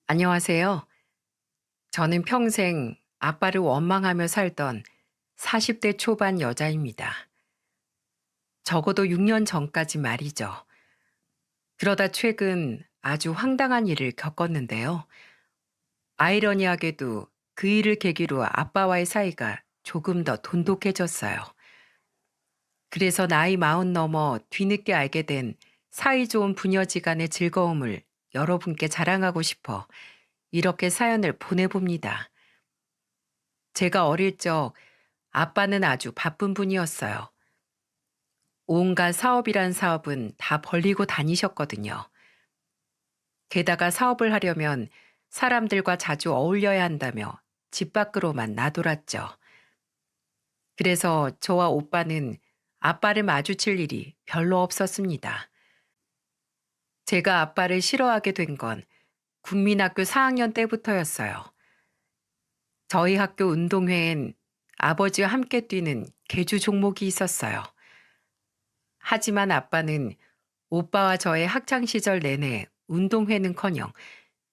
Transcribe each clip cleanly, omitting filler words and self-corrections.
안녕하세요. 저는 평생 아빠를 원망하며 살던 40대 초반 여자입니다. 적어도 6년 전까지 말이죠. 그러다 최근 아주 황당한 일을 겪었는데요. 아이러니하게도 그 일을 계기로 아빠와의 사이가 조금 더 돈독해졌어요. 그래서 나이 40 넘어 뒤늦게 알게 된 사이 좋은 부녀지간의 즐거움을 여러분께 자랑하고 싶어 이렇게 사연을 보내봅니다. 제가 어릴 적 아빠는 아주 바쁜 분이었어요. 온갖 사업이란 사업은 다 벌리고 다니셨거든요. 게다가 사업을 하려면 사람들과 자주 어울려야 한다며 집 밖으로만 나돌았죠. 그래서 저와 오빠는 아빠를 마주칠 일이 별로 없었습니다. 제가 아빠를 싫어하게 된 건 국민학교 4학년 때부터였어요. 저희 학교 운동회엔 아버지와 함께 뛰는 계주 종목이 있었어요. 하지만 아빠는 오빠와 저의 학창 시절 내내 운동회는커녕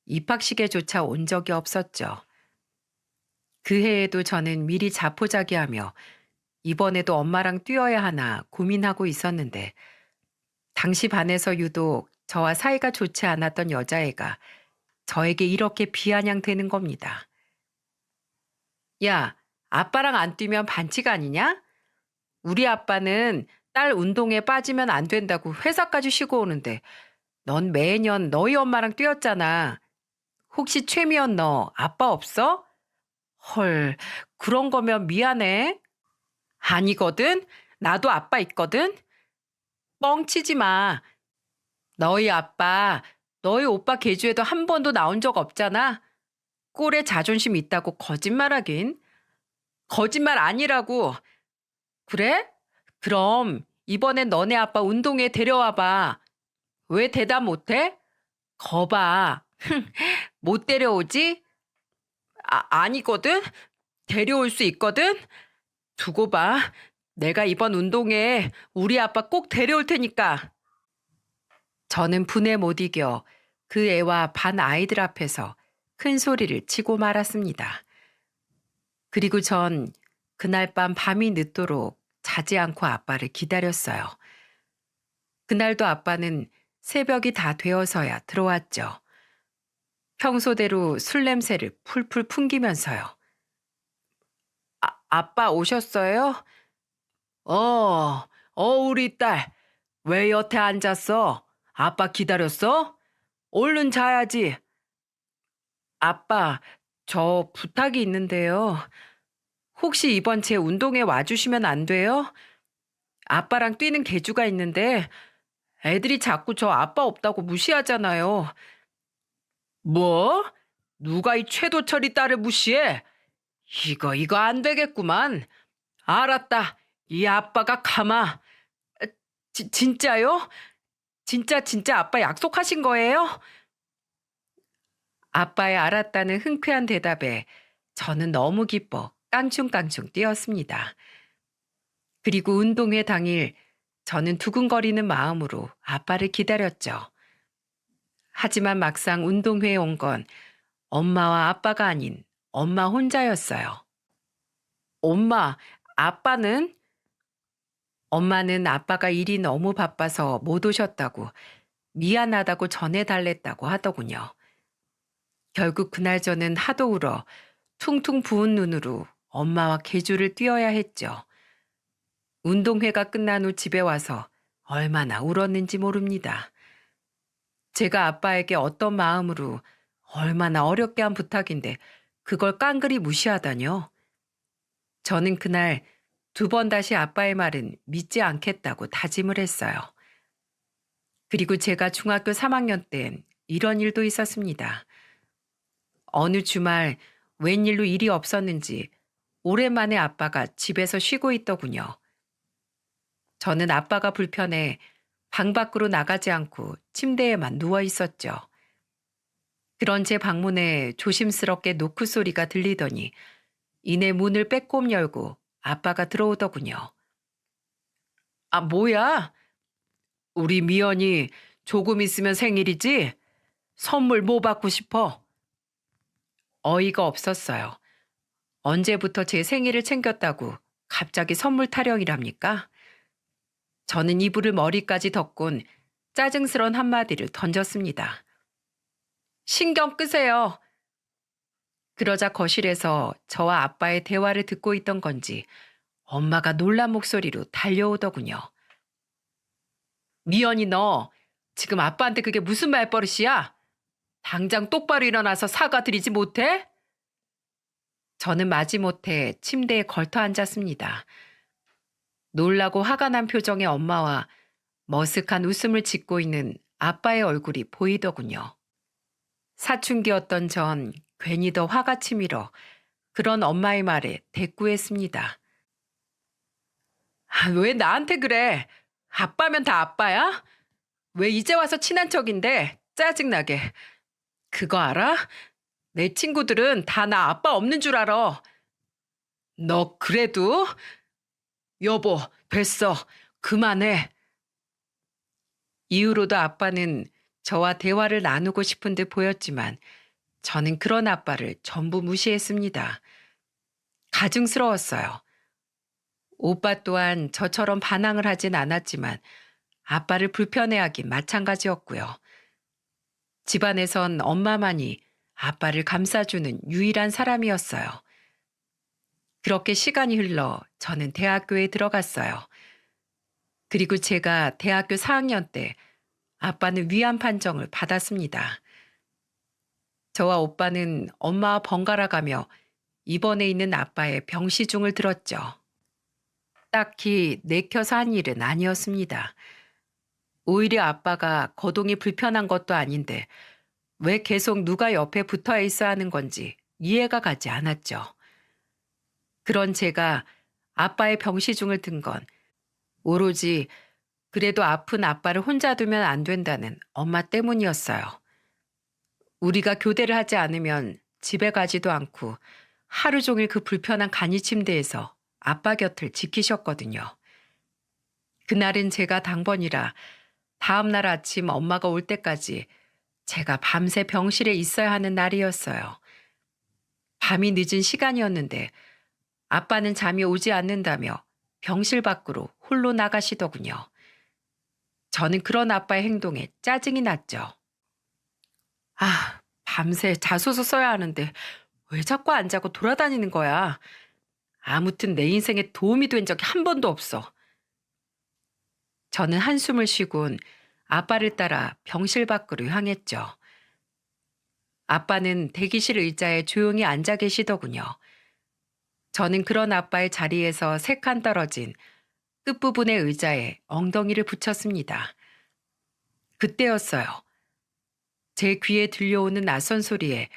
입학식에조차 온 적이 없었죠. 그 해에도 저는 미리 자포자기하며 이번에도 엄마랑 뛰어야 하나 고민하고 있었는데 당시 반에서 유독 저와 사이가 좋지 않았던 여자애가 저에게 이렇게 비아냥대는 겁니다. 야, 아빠랑 안 뛰면 반칙 아니냐? 우리 아빠는 딸 운동에 빠지면 안 된다고 회사까지 쉬고 오는데 넌 매년 너희 엄마랑 뛰었잖아. 혹시 최미연 너 아빠 없어? 헐, 그런 거면 미안해. 아니거든? 나도 아빠 있거든? 뻥치지 마. 너희 아빠, 너희 오빠 계주에도 한 번도 나온 적 없잖아. 꼴에 자존심 있다고 거짓말하긴. 거짓말 아니라고. 그래? 그럼 이번엔 너네 아빠 운동회 데려와봐. 왜 대답 못해? 거봐. 못 데려오지? 아니거든? 데려올 수 있거든? 두고 봐. 내가 이번 운동회 우리 아빠 꼭 데려올 테니까. 저는 분에 못 이겨 그 애와 반 아이들 앞에서 큰 소리를 치고 말았습니다. 그리고 전 그날 밤 밤이 늦도록 자지 않고 아빠를 기다렸어요. 그날도 아빠는 새벽이 다 되어서야 들어왔죠. 평소대로 술 냄새를 풀풀 풍기면서요. 아빠 오셨어요? 우리 딸. 왜 여태 앉았어? 아빠 기다렸어? 얼른 자야지. 아빠, 저 부탁이 있는데요. 혹시 이번 제 운동회 와주시면 안 돼요? 아빠랑 뛰는 계주가 있는데 애들이 자꾸 저 아빠 없다고 무시하잖아요. 뭐? 누가 이 최도철이 딸을 무시해? 이거 안 되겠구만. 알았다. 이 아빠가 가마. 진짜요? 진짜 아빠 약속하신 거예요? 아빠의 알았다는 흔쾌한 대답에 저는 너무 기뻐 깡충깡충 뛰었습니다. 그리고 운동회 당일 저는 두근거리는 마음으로 아빠를 기다렸죠. 하지만 막상 운동회에 온 건 엄마와 아빠가 아닌 엄마 혼자였어요. 엄마, 아빠는? 엄마는 아빠가 일이 너무 바빠서 못 오셨다고 미안하다고 전해달랬다고 하더군요. 결국 그날 저는 하도 울어 퉁퉁 부은 눈으로 엄마와 계주를 뛰어야 했죠. 운동회가 끝난 후 집에 와서 얼마나 울었는지 모릅니다. 제가 아빠에게 어떤 마음으로 얼마나 어렵게 한 부탁인데 그걸 깡그리 무시하다뇨. 저는 그날 2번 다시 아빠의 말은 믿지 않겠다고 다짐을 했어요. 그리고 제가 중학교 3학년 땐 이런 일도 있었습니다. 어느 주말 웬일로 일이 없었는지 오랜만에 아빠가 집에서 쉬고 있더군요. 저는 아빠가 불편해 방 밖으로 나가지 않고 침대에만 누워 있었죠. 그런 제 방문에 조심스럽게 노크 소리가 들리더니 이내 문을 빼꼼 열고 아빠가 들어오더군요. 아, 뭐야? 우리 미연이 조금 있으면 생일이지? 선물 뭐 받고 싶어? 어이가 없었어요. 언제부터 제 생일을 챙겼다고 갑자기 선물 타령이랍니까? 저는 이불을 머리까지 덮곤 짜증스런 한마디를 던졌습니다. 신경 끄세요. 그러자 거실에서 저와 아빠의 대화를 듣고 있던 건지 엄마가 놀란 목소리로 달려오더군요. 미연이 너 지금 아빠한테 그게 무슨 말버릇이야? 당장 똑바로 일어나서 사과드리지 못해? 저는 마지못해 침대에 걸터 앉았습니다. 놀라고 화가 난 표정의 엄마와 머쓱한 웃음을 짓고 있는 아빠의 얼굴이 보이더군요. 사춘기였던 전 괜히 더 화가 치밀어 그런 엄마의 말에 대꾸했습니다. 왜 나한테 그래? 아빠면 다 아빠야? 왜 이제 와서 친한 척인데 짜증나게. 그거 알아? 내 친구들은 다 나 아빠 없는 줄 알아. 너 그래도? 여보, 됐어. 그만해. 이후로도 아빠는 저와 대화를 나누고 싶은 듯 보였지만 저는 그런 아빠를 전부 무시했습니다. 가증스러웠어요. 오빠 또한 저처럼 반항을 하진 않았지만 아빠를 불편해하긴 마찬가지였고요. 집안에선 엄마만이 아빠를 감싸주는 유일한 사람이었어요. 그렇게 시간이 흘러 저는 대학교에 들어갔어요. 그리고 제가 대학교 4학년 때 아빠는 위안 판정을 받았습니다. 저와 오빠는 엄마와 번갈아 가며 입원해 있는 아빠의 병시중을 들었죠. 딱히 내켜서 한 일은 아니었습니다. 오히려 아빠가 거동이 불편한 것도 아닌데 왜 계속 누가 옆에 붙어 있어야 하는 건지 이해가 가지 않았죠. 그런 제가 아빠의 병시중을 든 건 오로지 그래도 아픈 아빠를 혼자 두면 안 된다는 엄마 때문이었어요. 우리가 교대를 하지 않으면 집에 가지도 않고 하루 종일 그 불편한 간이 침대에서 아빠 곁을 지키셨거든요. 그날은 제가 당번이라 다음 날 아침 엄마가 올 때까지 제가 밤새 병실에 있어야 하는 날이었어요. 밤이 늦은 시간이었는데 아빠는 잠이 오지 않는다며 병실 밖으로 홀로 나가시더군요. 저는 그런 아빠의 행동에 짜증이 났죠. 밤새 자소서 써야 하는데 왜 자꾸 안 자고 돌아다니는 거야? 아무튼 내 인생에 도움이 된 적이 한 번도 없어. 저는 한숨을 쉬곤 아빠를 따라 병실 밖으로 향했죠. 아빠는 대기실 의자에 조용히 앉아 계시더군요. 저는 그런 아빠의 자리에서 3칸 떨어진 끝부분의 의자에 엉덩이를 붙였습니다. 그때였어요. 제 귀에 들려오는 낯선 소리에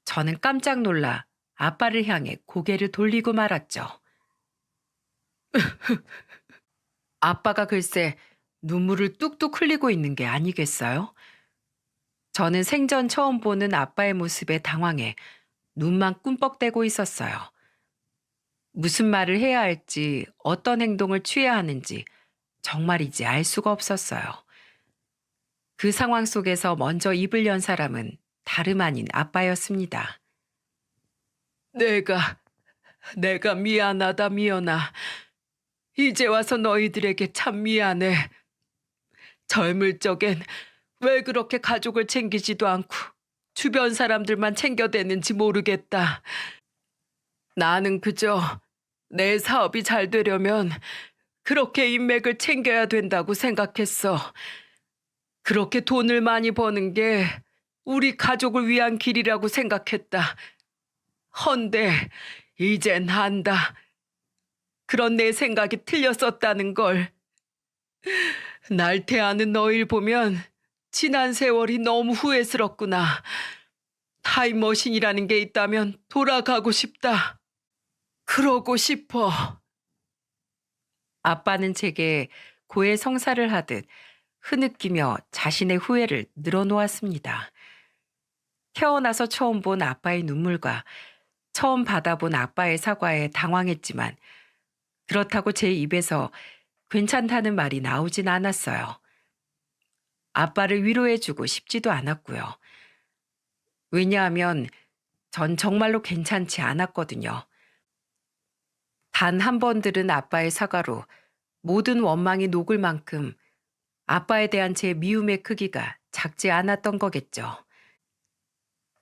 저는 깜짝 놀라 아빠를 향해 고개를 돌리고 말았죠. 아빠가 글쎄 눈물을 뚝뚝 흘리고 있는 게 아니겠어요? 저는 생전 처음 보는 아빠의 모습에 당황해 눈만 꿈뻑대고 있었어요. 무슨 말을 해야 할지 어떤 행동을 취해야 하는지 정말이지 알 수가 없었어요. 그 상황 속에서 먼저 입을 연 사람은 다름 아닌 아빠였습니다. 내가 미안하다 미연아. 이제 와서 너희들에게 참 미안해. 젊을 적엔 왜 그렇게 가족을 챙기지도 않고 주변 사람들만 챙겨대는지 모르겠다. 나는 그저 내 사업이 잘 되려면 그렇게 인맥을 챙겨야 된다고 생각했어. 그렇게 돈을 많이 버는 게 우리 가족을 위한 길이라고 생각했다. 헌데 이젠 안다. 그런 내 생각이 틀렸었다는 걸. 날 대하는 너희를 보면 지난 세월이 너무 후회스럽구나. 타임머신이라는 게 있다면 돌아가고 싶다. 그러고 싶어. 아빠는 제게 고해 성사를 하듯 흐느끼며 자신의 후회를 늘어놓았습니다. 태어나서 처음 본 아빠의 눈물과 처음 받아본 아빠의 사과에 당황했지만 그렇다고 제 입에서 괜찮다는 말이 나오진 않았어요. 아빠를 위로해주고 싶지도 않았고요. 왜냐하면 전 정말로 괜찮지 않았거든요. 단 한 번 들은 아빠의 사과로 모든 원망이 녹을 만큼 아빠에 대한 제 미움의 크기가 작지 않았던 거겠죠.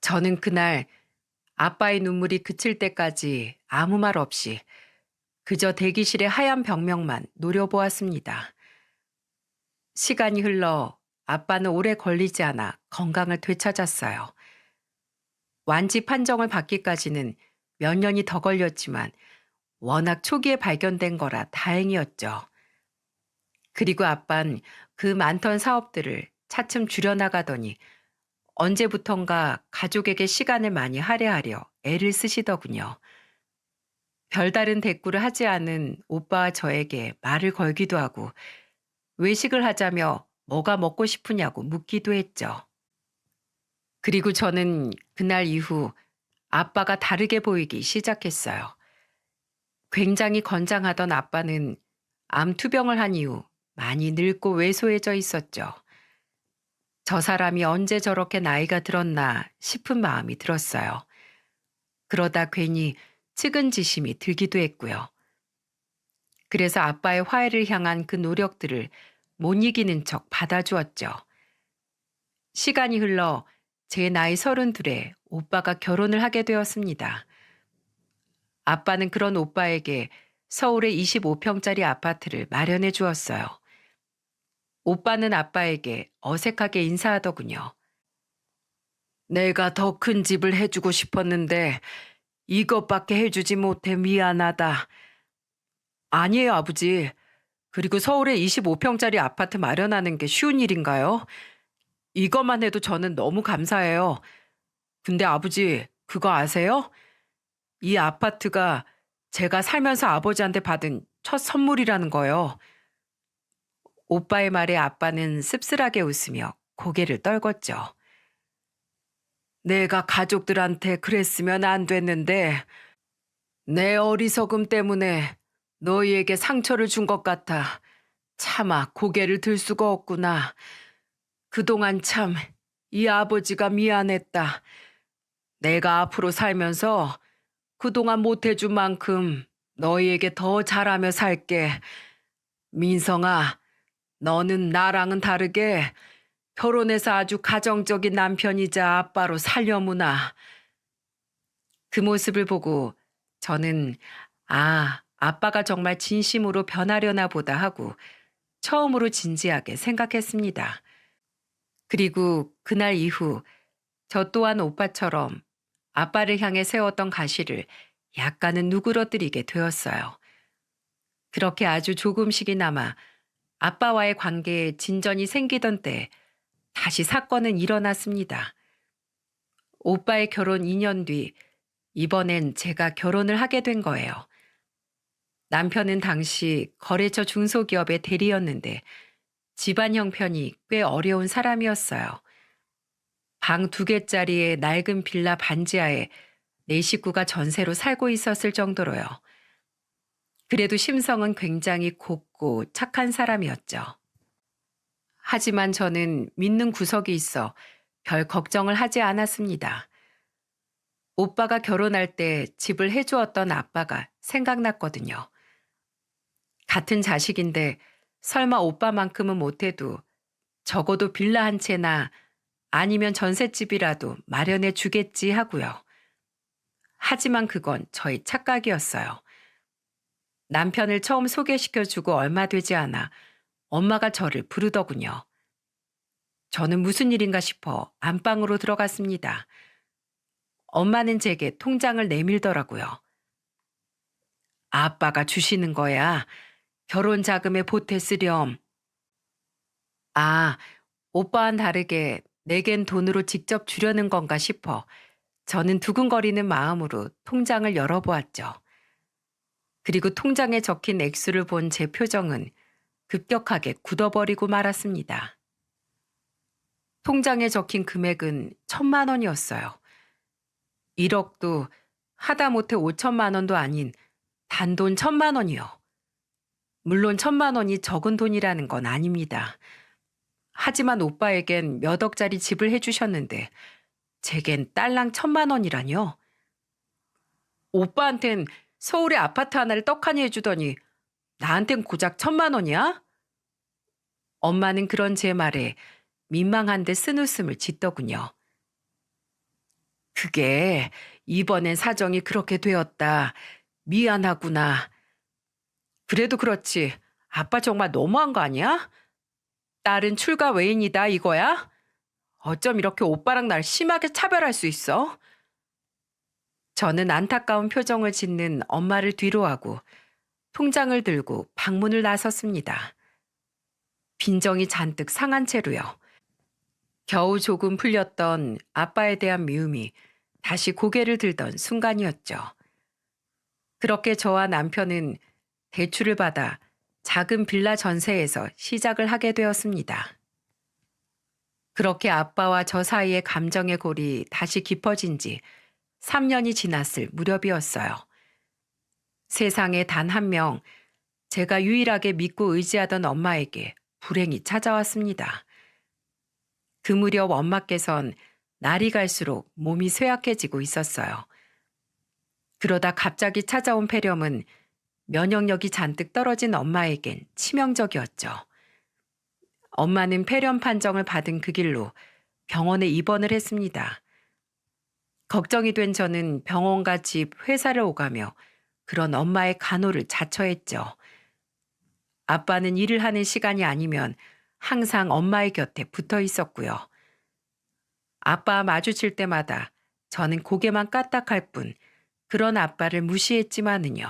저는 그날 아빠의 눈물이 그칠 때까지 아무 말 없이 그저 대기실의 하얀 벽면만 노려보았습니다. 시간이 흘러 아빠는 오래 걸리지 않아 건강을 되찾았어요. 완치 판정을 받기까지는 몇 년이 더 걸렸지만 워낙 초기에 발견된 거라 다행이었죠. 그리고 아빤 그 많던 사업들을 차츰 줄여나가더니 언제부턴가 가족에게 시간을 많이 할애하려 애를 쓰시더군요. 별다른 대꾸를 하지 않은 오빠와 저에게 말을 걸기도 하고 외식을 하자며 뭐가 먹고 싶으냐고 묻기도 했죠. 그리고 저는 그날 이후 아빠가 다르게 보이기 시작했어요. 굉장히 건장하던 아빠는 암 투병을 한 이후 많이 늙고 왜소해져 있었죠. 저 사람이 언제 저렇게 나이가 들었나 싶은 마음이 들었어요. 그러다 괜히 측은지심이 들기도 했고요. 그래서 아빠의 화해를 향한 그 노력들을 못 이기는 척 받아주었죠. 시간이 흘러 제 나이 32에 오빠가 결혼을 하게 되었습니다. 아빠는 그런 오빠에게 서울의 25평짜리 아파트를 마련해 주었어요. 오빠는 아빠에게 어색하게 인사하더군요. 내가 더 큰 집을 해주고 싶었는데 이것밖에 해주지 못해 미안하다. 아니에요, 아버지. 그리고 서울에 25평짜리 아파트 마련하는 게 쉬운 일인가요? 이것만 해도 저는 너무 감사해요. 근데 아버지, 그거 아세요? 이 아파트가 제가 살면서 아버지한테 받은 첫 선물이라는 거요. 오빠의 말에 아빠는 씁쓸하게 웃으며 고개를 떨궜죠. 내가 가족들한테 그랬으면 안 됐는데 내 어리석음 때문에 너희에게 상처를 준 것 같아. 차마 고개를 들 수가 없구나. 그동안 참 이 아버지가 미안했다. 내가 앞으로 살면서 그동안 못해준 만큼 너희에게 더 잘하며 살게. 민성아, 너는 나랑은 다르게 결혼해서 아주 가정적인 남편이자 아빠로 살려무나. 그 모습을 보고 저는 아빠가 정말 진심으로 변하려나 보다 하고 처음으로 진지하게 생각했습니다. 그리고 그날 이후 저 또한 오빠처럼 아빠를 향해 세웠던 가시를 약간은 누그러뜨리게 되었어요. 그렇게 아주 조금씩이나마 아빠와의 관계에 진전이 생기던 때 다시 사건은 일어났습니다. 오빠의 결혼 2년 뒤 이번엔 제가 결혼을 하게 된 거예요. 남편은 당시 거래처 중소기업의 대리였는데 집안 형편이 꽤 어려운 사람이었어요. 방 2개짜리의 낡은 빌라 반지하에 네 식구가 전세로 살고 있었을 정도로요. 그래도 심성은 굉장히 곱고 착한 사람이었죠. 하지만 저는 믿는 구석이 있어 별 걱정을 하지 않았습니다. 오빠가 결혼할 때 집을 해주었던 아빠가 생각났거든요. 같은 자식인데 설마 오빠만큼은 못해도 적어도 빌라 한 채나 아니면 전셋집이라도 마련해 주겠지 하고요. 하지만 그건 저희 착각이었어요. 남편을 처음 소개시켜주고 얼마 되지 않아 엄마가 저를 부르더군요. 저는 무슨 일인가 싶어 안방으로 들어갔습니다. 엄마는 제게 통장을 내밀더라고요. 아빠가 주시는 거야. 결혼 자금에 보태 쓰렴. 아, 오빠와는 다르게 내겐 돈으로 직접 주려는 건가 싶어 저는 두근거리는 마음으로 통장을 열어보았죠. 그리고 통장에 적힌 액수를 본 제 표정은 급격하게 굳어버리고 말았습니다. 통장에 적힌 금액은 1,000만 원이었어요. 1억도 하다못해 5천만 원도 아닌 단돈 1,000만 원이요. 물론 1,000만 원이 적은 돈이라는 건 아닙니다. 하지만 오빠에겐 몇 억짜리 집을 해주셨는데 제겐 딸랑 1,000만 원이라뇨? 오빠한텐 서울에 아파트 하나를 떡하니 해주더니 나한텐 고작 1,000만 원이야? 엄마는 그런 제 말에 민망한 듯 쓴웃음을 짓더군요. 그게 이번엔 사정이 그렇게 되었다. 미안하구나. 그래도 그렇지. 아빠 정말 너무한 거 아니야? 딸은 출가 외인이다 이거야? 어쩜 이렇게 오빠랑 날 심하게 차별할 수 있어? 저는 안타까운 표정을 짓는 엄마를 뒤로하고 통장을 들고 방문을 나섰습니다. 빈정이 잔뜩 상한 채로요. 겨우 조금 풀렸던 아빠에 대한 미움이 다시 고개를 들던 순간이었죠. 그렇게 저와 남편은 대출을 받아 작은 빌라 전세에서 시작을 하게 되었습니다. 그렇게 아빠와 저 사이의 감정의 골이 다시 깊어진 지 3년이 지났을 무렵이었어요. 세상에 단 한 명, 제가 유일하게 믿고 의지하던 엄마에게 불행이 찾아왔습니다. 그 무렵 엄마께선 날이 갈수록 몸이 쇠약해지고 있었어요. 그러다 갑자기 찾아온 폐렴은 면역력이 잔뜩 떨어진 엄마에겐 치명적이었죠. 엄마는 폐렴 판정을 받은 그 길로 병원에 입원을 했습니다. 걱정이 된 저는 병원과 집, 회사를 오가며 그런 엄마의 간호를 자처했죠. 아빠는 일을 하는 시간이 아니면 항상 엄마의 곁에 붙어 있었고요. 아빠와 마주칠 때마다 저는 고개만 까딱할 뿐 그런 아빠를 무시했지만은요.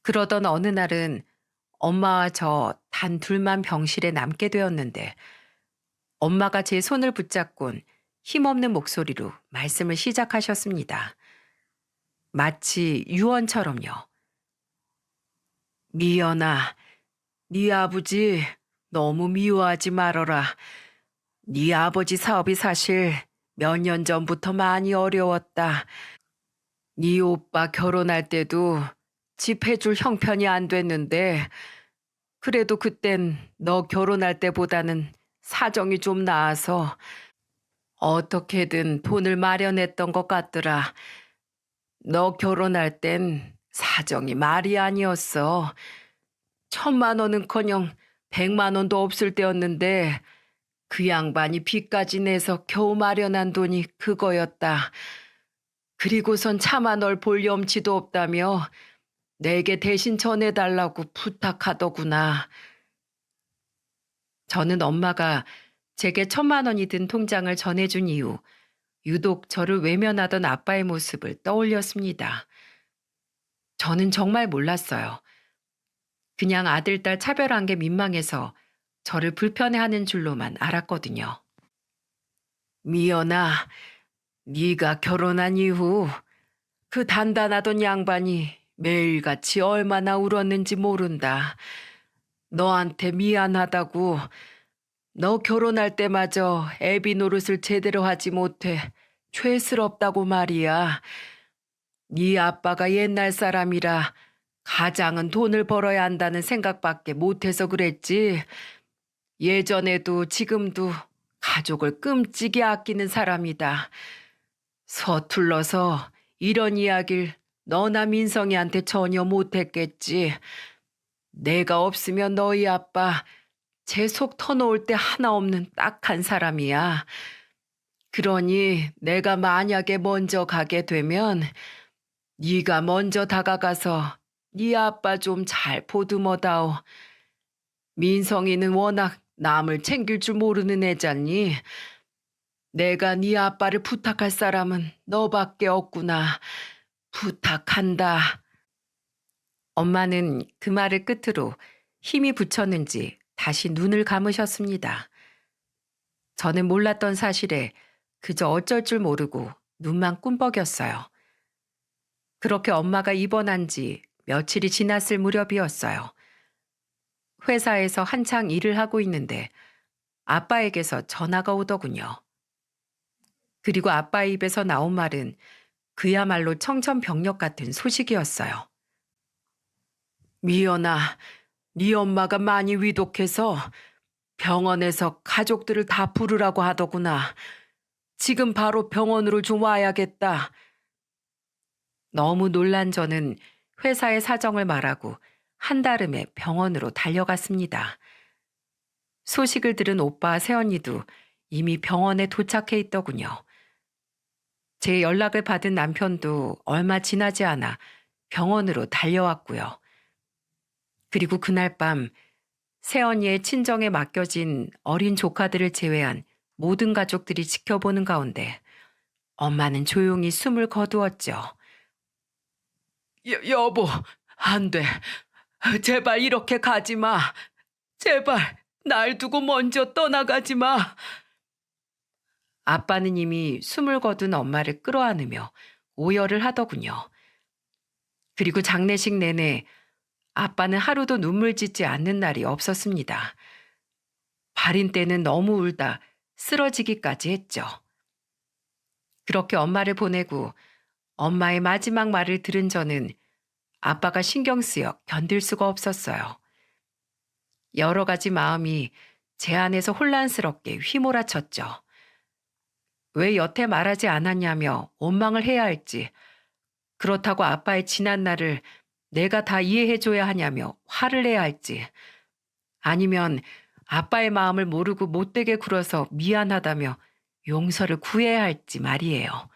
그러던 어느 날은 엄마와 저 단 둘만 병실에 남게 되었는데 엄마가 제 손을 붙잡곤 힘없는 목소리로 말씀을 시작하셨습니다. 마치 유언처럼요. 미연아, 네 아버지 너무 미워하지 말어라. 네 아버지 사업이 사실 몇 년 전부터 많이 어려웠다. 네 오빠 결혼할 때도 집 해줄 형편이 안 됐는데 그래도 그땐 너 결혼할 때보다는 사정이 좀 나아서 어떻게든 돈을 마련했던 것 같더라. 너 결혼할 땐 사정이 말이 아니었어. 1,000만 원은커녕 100만 원도 없을 때였는데 그 양반이 빚까지 내서 겨우 마련한 돈이 그거였다. 그리고선 차마 널 볼 염치도 없다며 내게 대신 전해달라고 부탁하더구나. 저는 엄마가 제게 1,000만 원이 든 통장을 전해준 이후 유독 저를 외면하던 아빠의 모습을 떠올렸습니다. 저는 정말 몰랐어요. 그냥 아들, 딸 차별한 게 민망해서 저를 불편해하는 줄로만 알았거든요. 미연아, 네가 결혼한 이후 그 단단하던 양반이 매일같이 얼마나 울었는지 모른다. 너한테 미안하다고. 너 결혼할 때마저 애비 노릇을 제대로 하지 못해 죄스럽다고 말이야. 네 아빠가 옛날 사람이라 가장은 돈을 벌어야 한다는 생각밖에 못해서 그랬지. 예전에도 지금도 가족을 끔찍이 아끼는 사람이다. 서툴러서 이런 이야기를 너나 민성이한테 전혀 못했겠지. 내가 없으면 너희 아빠 제 속 터놓을 때 하나 없는 딱한 사람이야. 그러니 내가 만약에 먼저 가게 되면 네가 먼저 다가가서 네 아빠 좀 잘 보듬어다오. 민성이는 워낙 남을 챙길 줄 모르는 애잖니. 내가 네 아빠를 부탁할 사람은 너밖에 없구나. 부탁한다. 엄마는 그 말을 끝으로 힘이 붙였는지 다시 눈을 감으셨습니다. 저는 몰랐던 사실에 그저 어쩔 줄 모르고 눈만 꿈뻑였어요. 그렇게 엄마가 입원한 지 며칠이 지났을 무렵이었어요. 회사에서 한창 일을 하고 있는데 아빠에게서 전화가 오더군요. 그리고 아빠 입에서 나온 말은 그야말로 청천벽력 같은 소식이었어요. 미연아, 네 엄마가 많이 위독해서 병원에서 가족들을 다 부르라고 하더구나. 지금 바로 병원으로 좀 와야겠다. 너무 놀란 저는 회사의 사정을 말하고 한달음에 병원으로 달려갔습니다. 소식을 들은 오빠 새언니도 이미 병원에 도착해 있더군요. 제 연락을 받은 남편도 얼마 지나지 않아 병원으로 달려왔고요. 그리고 그날 밤 새언니의 친정에 맡겨진 어린 조카들을 제외한 모든 가족들이 지켜보는 가운데 엄마는 조용히 숨을 거두었죠. 여보, 안 돼. 제발 이렇게 가지 마. 제발 날 두고 먼저 떠나가지 마. 아빠는 이미 숨을 거둔 엄마를 끌어안으며 오열을 하더군요. 그리고 장례식 내내 아빠는 하루도 눈물 짓지 않는 날이 없었습니다. 발인 때는 너무 울다 쓰러지기까지 했죠. 그렇게 엄마를 보내고 엄마의 마지막 말을 들은 저는 아빠가 신경 쓰여 견딜 수가 없었어요. 여러 가지 마음이 제 안에서 혼란스럽게 휘몰아쳤죠. 왜 여태 말하지 않았냐며 원망을 해야 할지, 그렇다고 아빠의 지난 날을 내가 다 이해해줘야 하냐며 화를 내야 할지, 아니면 아빠의 마음을 모르고 못되게 굴어서 미안하다며 용서를 구해야 할지 말이에요.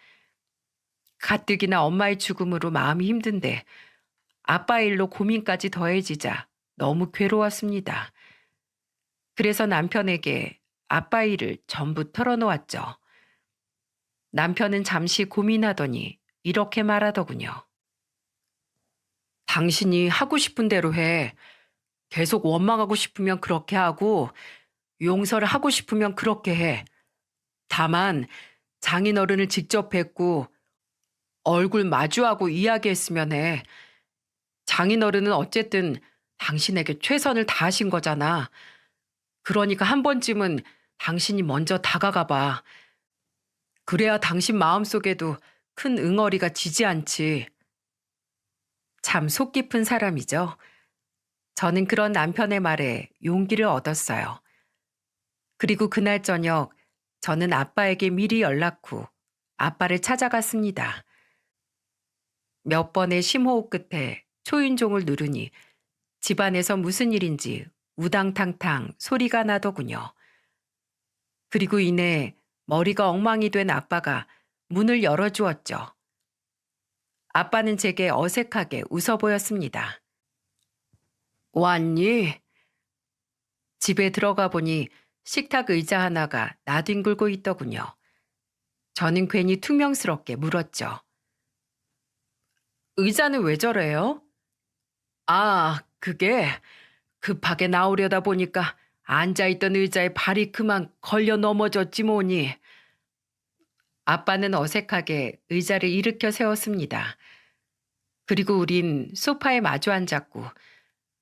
가뜩이나 엄마의 죽음으로 마음이 힘든데 아빠의 일로 고민까지 더해지자 너무 괴로웠습니다. 그래서 남편에게 아빠의 일을 전부 털어놓았죠. 남편은 잠시 고민하더니 이렇게 말하더군요. 당신이 하고 싶은 대로 해. 계속 원망하고 싶으면 그렇게 하고 용서를 하고 싶으면 그렇게 해. 다만 장인어른을 직접 뵙고 얼굴 마주하고 이야기했으면 해. 장인어른은 어쨌든 당신에게 최선을 다하신 거잖아. 그러니까 한 번쯤은 당신이 먼저 다가가 봐. 그래야 당신 마음속에도 큰 응어리가 지지 않지. 참 속 깊은 사람이죠. 저는 그런 남편의 말에 용기를 얻었어요. 그리고 그날 저녁 저는 아빠에게 미리 연락 후 아빠를 찾아갔습니다. 몇 번의 심호흡 끝에 초인종을 누르니 집안에서 무슨 일인지 우당탕탕 소리가 나더군요. 그리고 이내 머리가 엉망이 된 아빠가 문을 열어주었죠. 아빠는 제게 어색하게 웃어 보였습니다. 왔니? 집에 들어가 보니 식탁 의자 하나가 나뒹굴고 있더군요. 저는 괜히 퉁명스럽게 물었죠. 의자는 왜 저래요? 아, 그게 급하게 나오려다 보니까 앉아있던 의자에 발이 그만 걸려 넘어졌지 뭐니. 아빠는 어색하게 의자를 일으켜 세웠습니다. 그리고 우린 소파에 마주 앉았고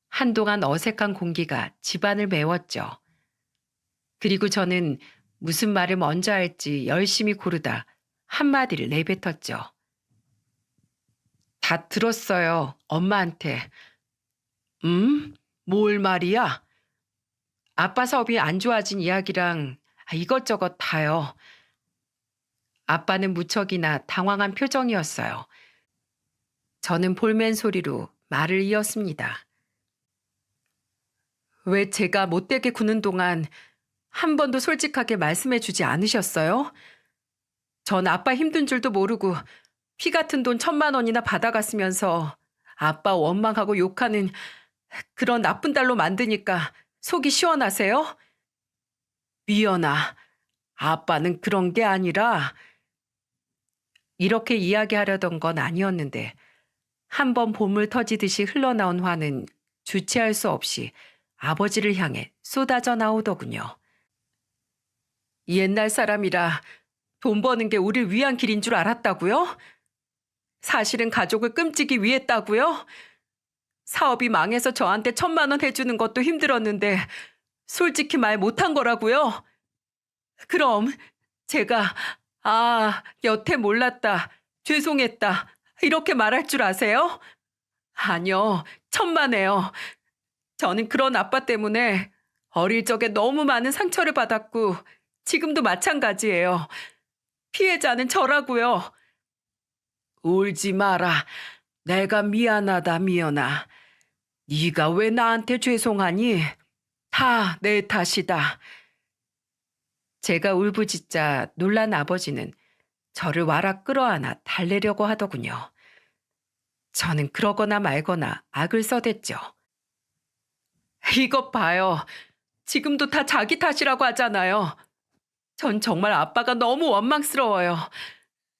한동안 어색한 공기가 집안을 메웠죠. 그리고 저는 무슨 말을 먼저 할지 열심히 고르다 한마디를 내뱉었죠. 다 들었어요, 엄마한테. 뭘 말이야? 아빠 사업이 안 좋아진 이야기랑 이것저것 다요. 아빠는 무척이나 당황한 표정이었어요. 저는 볼멘 소리로 말을 이었습니다. 왜 제가 못되게 구는 동안 한 번도 솔직하게 말씀해 주지 않으셨어요? 전 아빠 힘든 줄도 모르고 피 같은 돈 1,000만 원이나 받아갔으면서 아빠 원망하고 욕하는 그런 나쁜 딸로 만드니까 속이 시원하세요? 미연아, 아빠는 그런 게 아니라. 이렇게 이야기하려던 건 아니었는데 한 번 보물 터지듯이 흘러나온 화는 주체할 수 없이 아버지를 향해 쏟아져 나오더군요. 옛날 사람이라 돈 버는 게 우릴 위한 길인 줄 알았다고요? 사실은 가족을 끔찍이 위했다고요? 사업이 망해서 저한테 1,000만 원 해주는 것도 힘들었는데 솔직히 말 못한 거라고요? 그럼 제가 여태 몰랐다, 죄송했다 이렇게 말할 줄 아세요? 아니요, 천만에요. 저는 그런 아빠 때문에 어릴 적에 너무 많은 상처를 받았고 지금도 마찬가지예요. 피해자는 저라고요. 울지 마라. 내가 미안하다, 미연아. 네가 왜 나한테 죄송하니? 다 내 탓이다. 제가 울부짖자 놀란 아버지는 저를 와락 끌어안아 달래려고 하더군요. 저는 그러거나 말거나 악을 써댔죠. 이것 봐요. 지금도 다 자기 탓이라고 하잖아요. 전 정말 아빠가 너무 원망스러워요.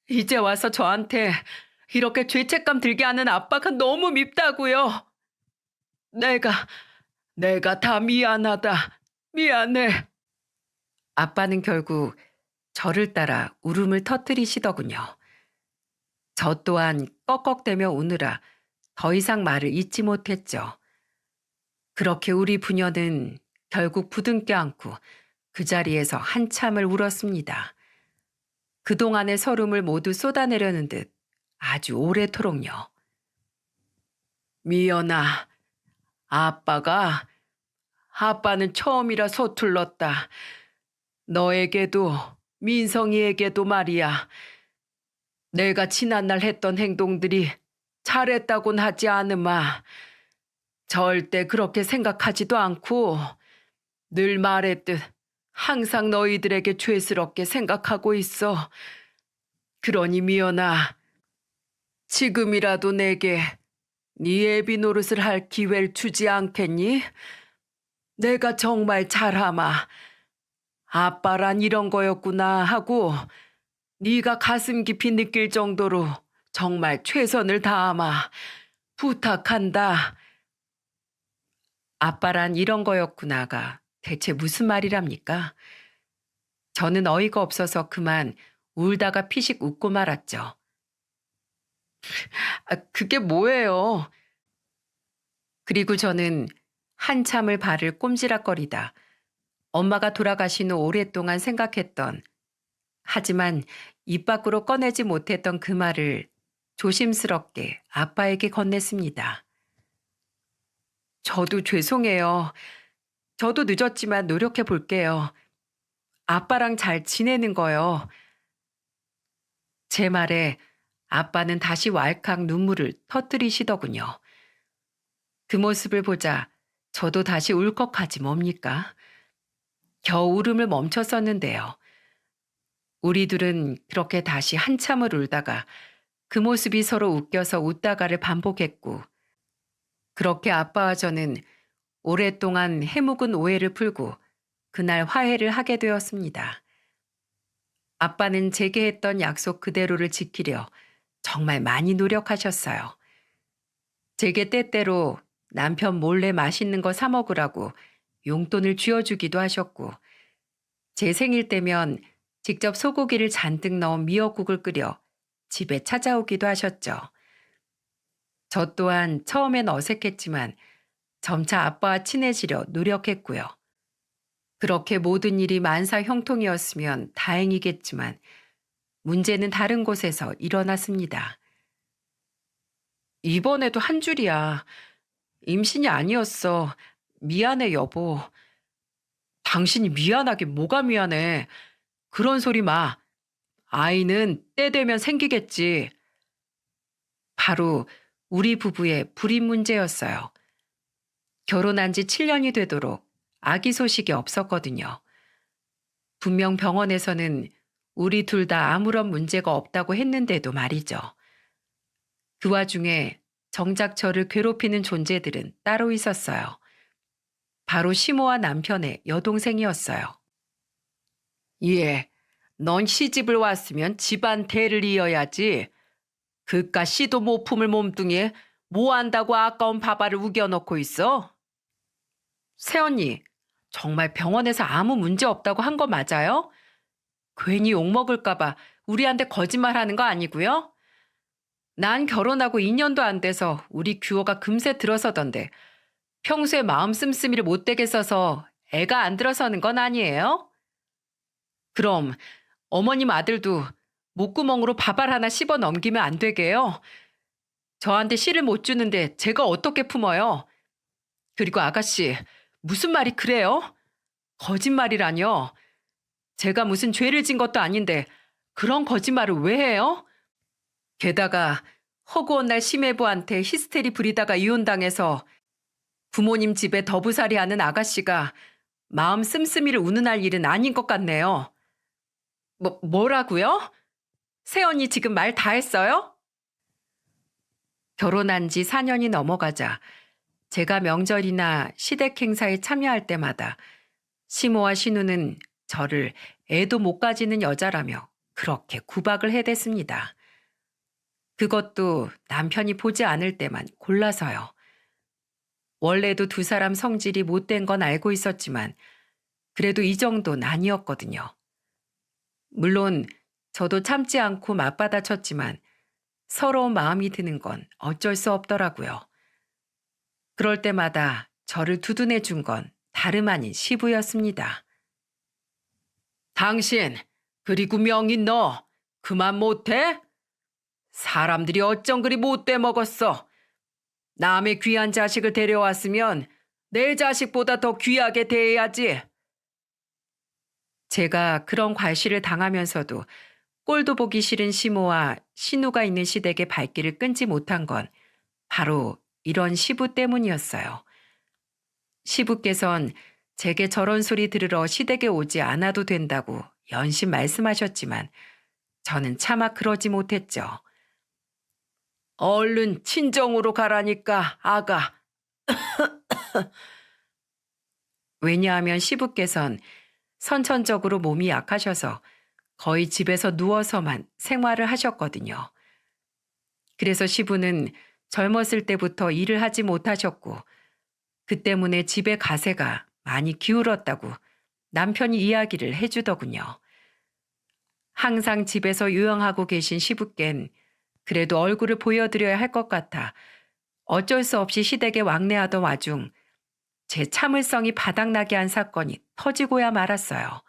이제 와서 저한테 이렇게 죄책감 들게 하는 아빠가 너무 밉다고요. 내가 다 미안하다. 미안해. 아빠는 결국 저를 따라 울음을 터뜨리시더군요. 저 또한 꺽꺽대며 우느라 더 이상 말을 잇지 못했죠. 그렇게 우리 부녀는 결국 부둥켜 안고 그 자리에서 한참을 울었습니다. 그동안의 서름을 모두 쏟아내려는 듯 아주 오래도록요. 미연아, 아빠는 처음이라 서툴렀다. 너에게도 민성이에게도 말이야. 내가 지난날 했던 행동들이 잘했다곤 하지 않으마. 절대 그렇게 생각하지도 않고 늘 말했듯 항상 너희들에게 죄스럽게 생각하고 있어. 그러니 미연아, 지금이라도 내게 네 애비 노릇을 할 기회를 주지 않겠니? 내가 정말 잘하마. 아빠란 이런 거였구나 하고 네가 가슴 깊이 느낄 정도로 정말 최선을 다하마. 부탁한다. 아빠란 이런 거였구나가 대체 무슨 말이랍니까? 저는 어이가 없어서 그만 울다가 피식 웃고 말았죠. 그게 뭐예요? 그리고 저는 한참을 발을 꼼지락거리다 엄마가 돌아가신 후 오랫동안 생각했던, 하지만 입 밖으로 꺼내지 못했던 그 말을 조심스럽게 아빠에게 건넸습니다. 저도 죄송해요. 저도 늦었지만 노력해 볼게요. 아빠랑 잘 지내는 거요. 제 말에 아빠는 다시 왈칵 눈물을 터뜨리시더군요. 그 모습을 보자 저도 다시 울컥하지 뭡니까? 겨우 울음을 멈췄었는데요. 우리 둘은 그렇게 다시 한참을 울다가 그 모습이 서로 웃겨서 웃다가를 반복했고, 그렇게 아빠와 저는 오랫동안 해묵은 오해를 풀고 그날 화해를 하게 되었습니다. 아빠는 제게 했던 약속 그대로를 지키려 정말 많이 노력하셨어요. 제게 때때로 남편 몰래 맛있는 거 사 먹으라고 용돈을 쥐어주기도 하셨고, 제 생일 때면 직접 소고기를 잔뜩 넣은 미역국을 끓여 집에 찾아오기도 하셨죠. 저 또한 처음엔 어색했지만 점차 아빠와 친해지려 노력했고요. 그렇게 모든 일이 만사형통이었으면 다행이겠지만 문제는 다른 곳에서 일어났습니다. 이번에도 한 줄이야. 임신이 아니었어. 미안해, 여보. 당신이 미안하게 뭐가 미안해. 그런 소리 마. 아이는 때 되면 생기겠지. 바로 우리 부부의 불임 문제였어요. 결혼한 지 7년이 되도록 아기 소식이 없었거든요. 분명 병원에서는 우리 둘 다 아무런 문제가 없다고 했는데도 말이죠. 그 와중에 정작 저를 괴롭히는 존재들은 따로 있었어요. 바로 시모와 남편의 여동생이었어요. 예, 넌 시집을 왔으면 집안 대를 이어야지. 그깟 씨도 못 품을 몸뚱이에 뭐 한다고 아까운 바바를 우겨넣고 있어? 새언니, 정말 병원에서 아무 문제 없다고 한 거 맞아요? 괜히 욕먹을까봐 우리한테 거짓말하는 거 아니고요? 난 결혼하고 2년도 안 돼서 우리 규호가 금세 들어서던데 평소에 마음 씀씀이를 못되게 써서 애가 안 들어서는 건 아니에요? 그럼 어머님 아들도 목구멍으로 밥알 하나 씹어 넘기면 안 되게요? 저한테 씨를 못 주는데 제가 어떻게 품어요? 그리고 아가씨, 무슨 말이 그래요? 거짓말이라뇨? 제가 무슨 죄를 진 것도 아닌데 그런 거짓말을 왜 해요? 게다가 허구한 날 시매부한테 히스테리 부리다가 이혼당해서 부모님 집에 더부살이 하는 아가씨가 마음 씀씀이를 운운할 일은 아닌 것 같네요. 뭐라고요? 새언니 지금 말 다 했어요? 결혼한 지 4년이 넘어가자 제가 명절이나 시댁 행사에 참여할 때마다 시모와 신우는 저를 애도 못 가지는 여자라며 그렇게 구박을 해댔습니다. 그것도 남편이 보지 않을 때만 골라서요. 원래도 두 사람 성질이 못된 건 알고 있었지만 그래도 이 정도는 아니었거든요. 물론 저도 참지 않고 맞받아쳤지만 서러운 마음이 드는 건 어쩔 수 없더라고요. 그럴 때마다 저를 두둔해 준 건 다름 아닌 시부였습니다. 당신, 그리고 명인 너, 그만 못해? 사람들이 어쩜 그리 못돼 먹었어. 남의 귀한 자식을 데려왔으면 내 자식보다 더 귀하게 대해야지. 제가 그런 과시를 당하면서도 꼴도 보기 싫은 시모와 신우가 있는 시댁의 발길을 끊지 못한 건 바로 이런 시부 때문이었어요. 시부께선 제게 저런 소리 들으러 시댁에 오지 않아도 된다고 연신 말씀하셨지만 저는 차마 그러지 못했죠. 얼른 친정으로 가라니까, 아가. 왜냐하면 시부께선 선천적으로 몸이 약하셔서 거의 집에서 누워서만 생활을 하셨거든요. 그래서 시부는 젊었을 때부터 일을 하지 못하셨고 그 때문에 집의 가세가 많이 기울었다고 남편이 이야기를 해주더군요. 항상 집에서 요양하고 계신 시부께는 그래도 얼굴을 보여드려야 할 것 같아 어쩔 수 없이 시댁에 왕래하던 와중 제 참을성이 바닥나게 한 사건이 터지고야 말았어요.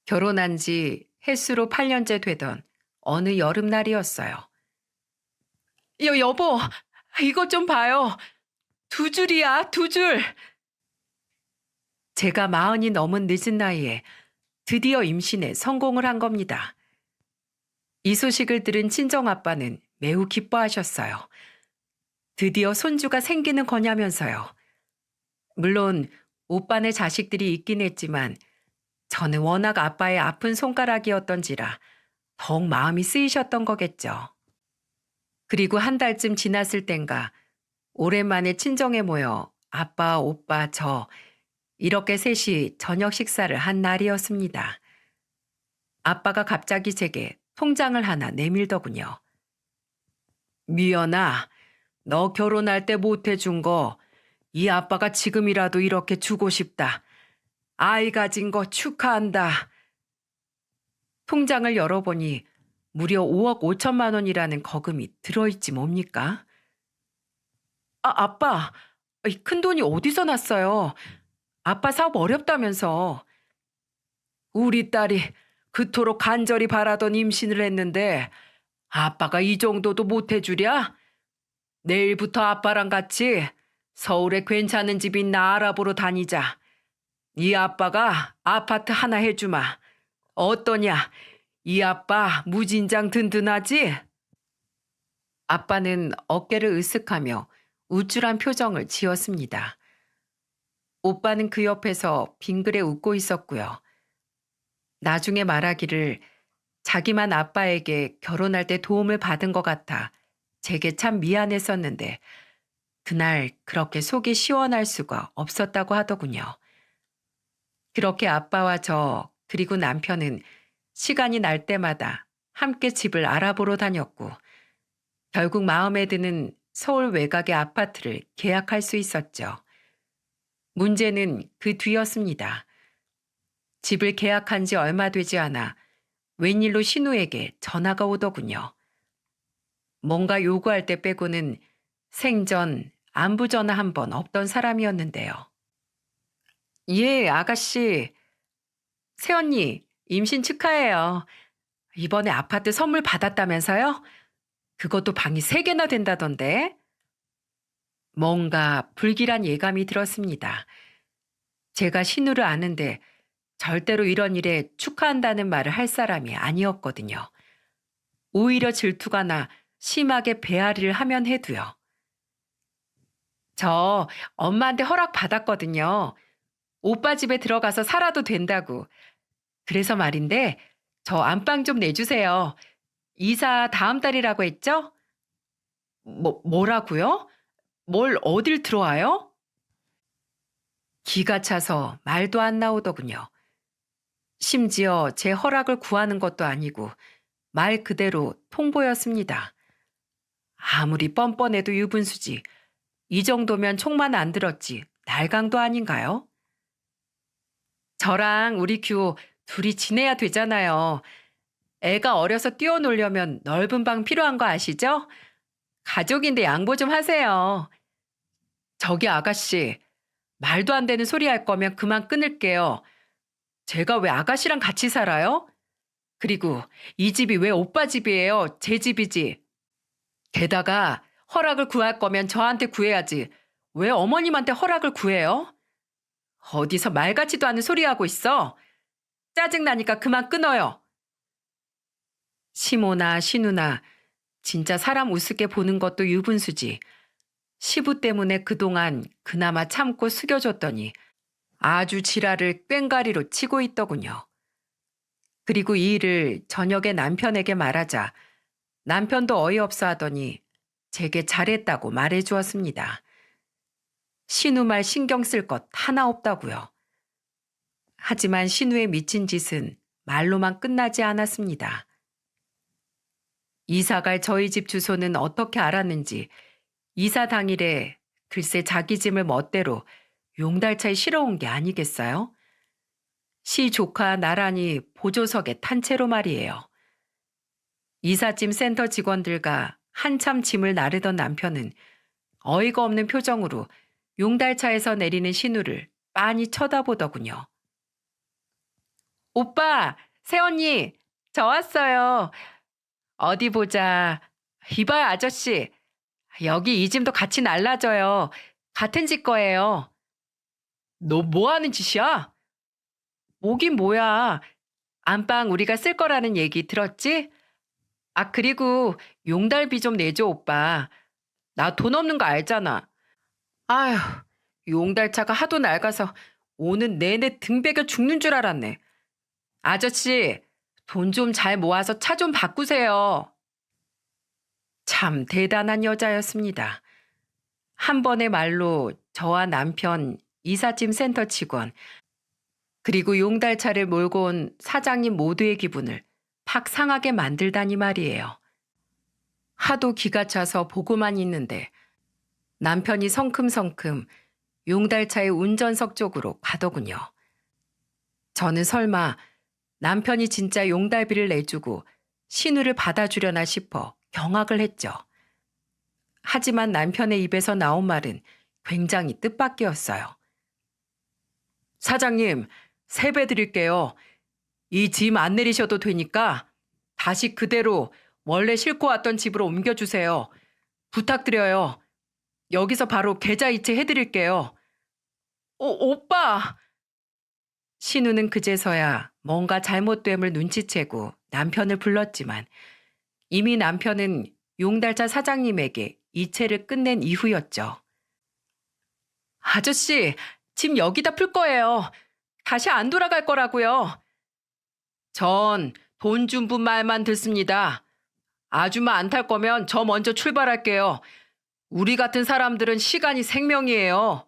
결혼한 지 햇수로 8년째 되던 어느 여름날이었어요. 여보, 이것 좀 봐요. 2줄이야, 2줄. 제가 40이 넘은 늦은 나이에 드디어 임신에 성공을 한 겁니다. 이 소식을 들은 친정아빠는 매우 기뻐하셨어요. 드디어 손주가 생기는 거냐면서요. 물론 오빠네 자식들이 있긴 했지만 저는 워낙 아빠의 아픈 손가락이었던지라 더욱 마음이 쓰이셨던 거겠죠. 그리고 한 달쯤 지났을 땐가 오랜만에 친정에 모여 아빠, 오빠, 저 이렇게 셋이 저녁 식사를 한 날이었습니다. 아빠가 갑자기 제게 통장을 하나 내밀더군요. 미연아, 너 결혼할 때 못해준 거 이 아빠가 지금이라도 이렇게 주고 싶다. 아이 가진 거 축하한다. 통장을 열어보니 무려 5억 5천만 원이라는 거금이 들어있지 뭡니까? 아빠, 이 큰돈이 어디서 났어요? 아빠 사업 어렵다면서. 우리 딸이 그토록 간절히 바라던 임신을 했는데 아빠가 이 정도도 못 해주랴? 내일부터 아빠랑 같이 서울에 괜찮은 집 있나 알아보러 다니자. 이 아빠가 아파트 하나 해주마. 어떠냐? 이 아빠 무진장 든든하지? 아빠는 어깨를 으쓱하며 우쭐한 표정을 지었습니다. 오빠는 그 옆에서 빙그레 웃고 있었고요. 나중에 말하기를 자기만 아빠에게 결혼할 때 도움을 받은 것 같아 제게 참 미안했었는데 그날 그렇게 속이 시원할 수가 없었다고 하더군요. 그렇게 아빠와 저 그리고 남편은 시간이 날 때마다 함께 집을 알아보러 다녔고 결국 마음에 드는 서울 외곽의 아파트를 계약할 수 있었죠. 문제는 그 뒤였습니다. 집을 계약한 지 얼마 되지 않아 웬일로 신우에게 전화가 오더군요. 뭔가 요구할 때 빼고는 생전 안부 전화 한 번 없던 사람이었는데요. 예, 아가씨. 새언니, 임신 축하해요. 이번에 아파트 선물 받았다면서요? 그것도 방이 3개나 된다던데. 뭔가 불길한 예감이 들었습니다. 제가 신우를 아는데 절대로 이런 일에 축하한다는 말을 할 사람이 아니었거든요. 오히려 질투가 나 심하게 배앓이를 하면 해도요. 저 엄마한테 허락 받았거든요. 오빠 집에 들어가서 살아도 된다고. 그래서 말인데 저 안방 좀 내주세요. 이사 다음 달이라고 했죠? 뭐라고요? 뭘 어딜 들어와요? 기가 차서 말도 안 나오더군요. 심지어 제 허락을 구하는 것도 아니고 말 그대로 통보였습니다. 아무리 뻔뻔해도 유분수지. 이 정도면 총만 안 들었지. 날강도 아닌가요? 저랑 우리 규 둘이 지내야 되잖아요. 애가 어려서 뛰어놀려면 넓은 방 필요한 거 아시죠? 가족인데 양보 좀 하세요. 저기 아가씨, 말도 안 되는 소리 할 거면 그만 끊을게요. 제가 왜 아가씨랑 같이 살아요? 그리고 이 집이 왜 오빠 집이에요? 제 집이지. 게다가 허락을 구할 거면 저한테 구해야지. 왜 어머님한테 허락을 구해요? 어디서 말 같지도 않은 소리 하고 있어? 짜증나니까 그만 끊어요. 시모나 신우나 진짜 사람 우습게 보는 것도 유분수지. 시부 때문에 그동안 그나마 참고 숙여줬더니 아주 지랄을 꽹가리로 치고 있더군요. 그리고 이 일을 저녁에 남편에게 말하자 남편도 어이없어 하더니 제게 잘했다고 말해 주었습니다. 신우 말 신경 쓸 것 하나 없다고요. 하지만 신우의 미친 짓은 말로만 끝나지 않았습니다. 이사갈 저희 집 주소는 어떻게 알았는지 이사 당일에 글쎄 자기 짐을 멋대로 용달차에 실어온 게 아니겠어요? 시 조카 나란히 보조석에 탄 채로 말이에요. 이삿짐 센터 직원들과 한참 짐을 나르던 남편은 어이가 없는 표정으로 용달차에서 내리는 신우를 빤히 쳐다보더군요. 오빠, 새언니, 저 왔어요. 어디 보자. 이봐요, 아저씨. 여기 이 짐도 같이 날라줘요. 같은 집 거예요. 너 뭐 하는 짓이야? 뭐긴 뭐야. 안방 우리가 쓸 거라는 얘기 들었지? 아, 그리고 용달비 좀 내줘, 오빠. 나 돈 없는 거 알잖아. 아휴, 용달차가 하도 낡아서 오는 내내 등 베겨 죽는 줄 알았네. 아저씨, 돈 좀 잘 모아서 차 좀 바꾸세요. 참 대단한 여자였습니다. 한 번의 말로 저와 남편, 이삿짐 센터 직원, 그리고 용달차를 몰고 온 사장님 모두의 기분을 팍 상하게 만들다니 말이에요. 하도 기가 차서 보고만 있는데 남편이 성큼성큼 용달차의 운전석 쪽으로 가더군요. 저는 설마 남편이 진짜 용달비를 내주고 신우를 받아주려나 싶어 경악을 했죠. 하지만 남편의 입에서 나온 말은 굉장히 뜻밖이었어요. 사장님, 세배 드릴게요. 이 짐 안 내리셔도 되니까 다시 그대로 원래 싣고 왔던 집으로 옮겨주세요. 부탁드려요. 여기서 바로 계좌이체 해드릴게요. 오빠! 신우는 그제서야 뭔가 잘못됨을 눈치채고 남편을 불렀지만 이미 남편은 용달차 사장님에게 이체를 끝낸 이후였죠. 아저씨, 짐 여기다 풀 거예요. 다시 안 돌아갈 거라고요. 전 돈 준 분 말만 듣습니다. 아줌마 안 탈 거면 저 먼저 출발할게요. 우리 같은 사람들은 시간이 생명이에요.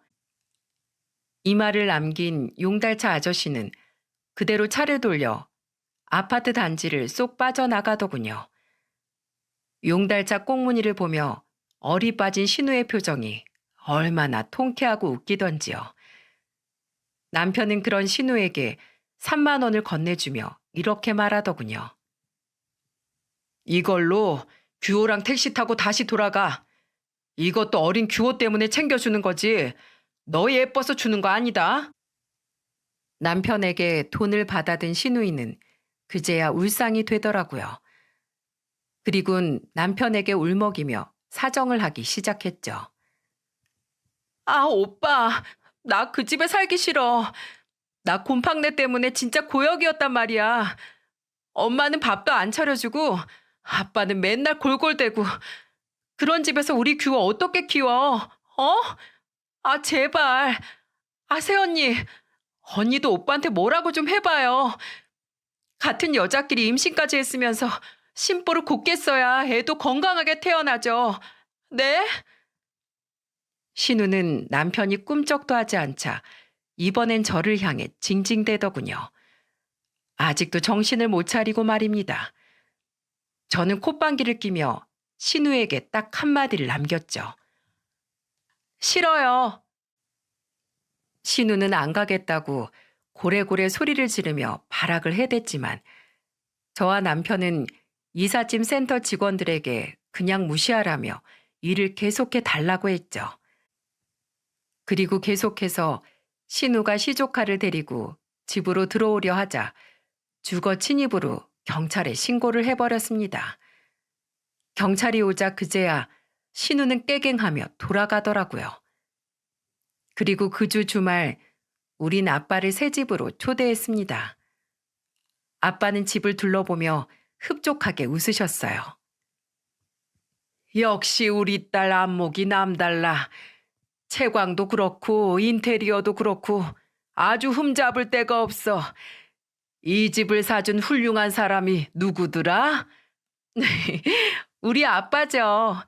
이 말을 남긴 용달차 아저씨는 그대로 차를 돌려 아파트 단지를 쏙 빠져나가더군요. 용달차 꽁무니를 보며 어리 빠진 신우의 표정이 얼마나 통쾌하고 웃기던지요. 남편은 그런 신우에게 3만 원을 건네주며 이렇게 말하더군요. 이걸로 규호랑 택시 타고 다시 돌아가. 이것도 어린 규호 때문에 챙겨주는 거지. 너 예뻐서 주는 거 아니다. 남편에게 돈을 받아든 신우이는 그제야 울상이 되더라고요. 그리곤 남편에게 울먹이며 사정을 하기 시작했죠. 아, 오빠, 나 그 집에 살기 싫어. 나 곰팡내 때문에 진짜 고역이었단 말이야. 엄마는 밥도 안 차려주고 아빠는 맨날 골골대고 그런 집에서 우리 규 어떻게 키워? 어? 아, 제발. 아, 새언니. 언니도 오빠한테 뭐라고 좀 해봐요. 같은 여자끼리 임신까지 했으면서 심보를 곧게 써야 애도 건강하게 태어나죠. 네? 신우는 남편이 꿈쩍도 하지 않자 이번엔 저를 향해 징징대더군요. 아직도 정신을 못 차리고 말입니다. 저는 콧방귀를 끼며 신우에게 딱 한마디를 남겼죠. 싫어요. 신우는 안 가겠다고 고래고래 소리를 지르며 발악을 해댔지만 저와 남편은 이삿짐 센터 직원들에게 그냥 무시하라며 일을 계속해 달라고 했죠. 그리고 계속해서 신우가 시조카를 데리고 집으로 들어오려 하자 주거 침입으로 경찰에 신고를 해버렸습니다. 경찰이 오자 그제야 신우는 깨갱하며 돌아가더라고요. 그리고 그 주 주말 우린 아빠를 새 집으로 초대했습니다. 아빠는 집을 둘러보며 흡족하게 웃으셨어요. 역시 우리 딸 안목이 남달라. 채광도 그렇고 인테리어도 그렇고 아주 흠잡을 데가 없어. 이 집을 사준 훌륭한 사람이 누구더라? 우리 아빠죠.